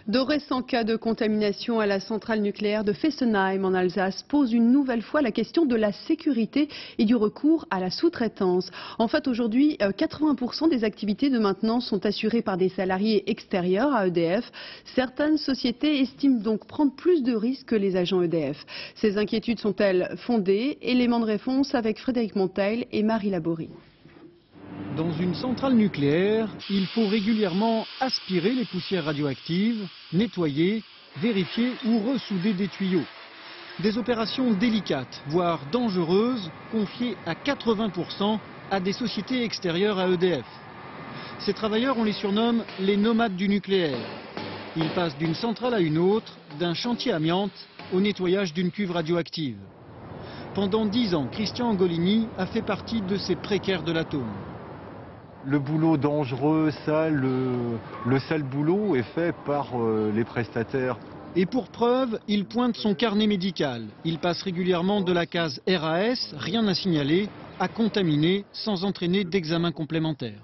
De récents cas de contamination à la centrale nucléaire de Fessenheim en Alsace posent une nouvelle fois la question de la sécurité et du recours à la sous-traitance. En fait, aujourd'hui, 80% des activités de maintenance sont assurées par des salariés extérieurs à EDF. Certaines sociétés estiment donc prendre plus de risques que les agents EDF. Ces inquiétudes sont-elles fondées? Élément de réponse avec Frédéric Monteil et Marie Laborie. Dans une centrale nucléaire, il faut régulièrement aspirer les poussières radioactives, nettoyer, vérifier ou ressouder des tuyaux. Des opérations délicates, voire dangereuses, confiées à 80% à des sociétés extérieures à EDF. Ces travailleurs, on les surnomme les nomades du nucléaire. Ils passent d'une centrale à une autre, d'un chantier amiante au nettoyage d'une cuve radioactive. Pendant 10 ans, Christian Angolini a fait partie de ces précaires de l'atome. Le boulot dangereux, sale, le sale boulot est fait par les prestataires. Et pour preuve, il pointe son carnet médical. Il passe régulièrement de la case RAS, rien à signaler, à contaminé, sans entraîner d'examen complémentaire.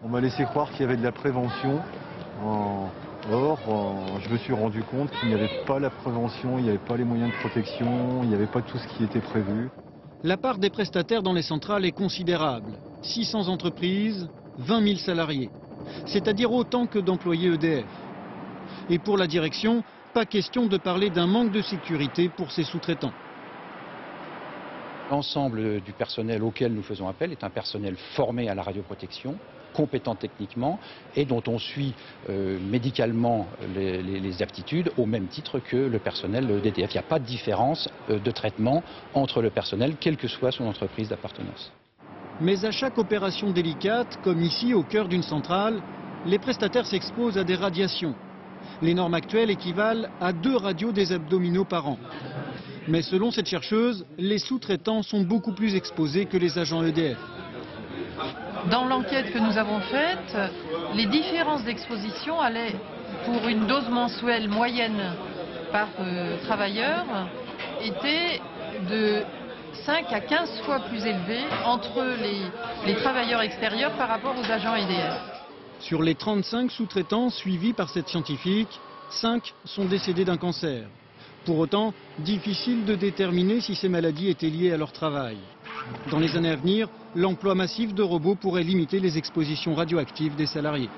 On m'a laissé croire qu'il y avait de la prévention. Or, je me suis rendu compte qu'il n'y avait pas la prévention, il n'y avait pas les moyens de protection, il n'y avait pas tout ce qui était prévu. La part des prestataires dans les centrales est considérable. 600 entreprises, 20 000 salariés. C'est-à-dire autant que d'employés EDF. Et pour la direction, pas question de parler d'un manque de sécurité pour ses sous-traitants. L'ensemble du personnel auquel nous faisons appel est un personnel formé à la radioprotection, compétent techniquement et dont on suit médicalement les aptitudes au même titre que le personnel d'EDF. Il n'y a pas de différence de traitement entre le personnel, quelle que soit son entreprise d'appartenance. Mais à chaque opération délicate, comme ici au cœur d'une centrale, les prestataires s'exposent à des radiations. Les normes actuelles équivalent à 2 radios des abdominaux par an. Mais selon cette chercheuse, les sous-traitants sont beaucoup plus exposés que les agents EDF. Dans l'enquête que nous avons faite, les différences d'exposition allaient pour une dose mensuelle moyenne par travailleur étaient de 5 à 15 fois plus élevées entre les travailleurs extérieurs par rapport aux agents EDF. Sur les 35 sous-traitants suivis par cette scientifique, 5 sont décédés d'un cancer. Pour autant, difficile de déterminer si ces maladies étaient liées à leur travail. Dans les années à venir, l'emploi massif de robots pourrait limiter les expositions radioactives des salariés.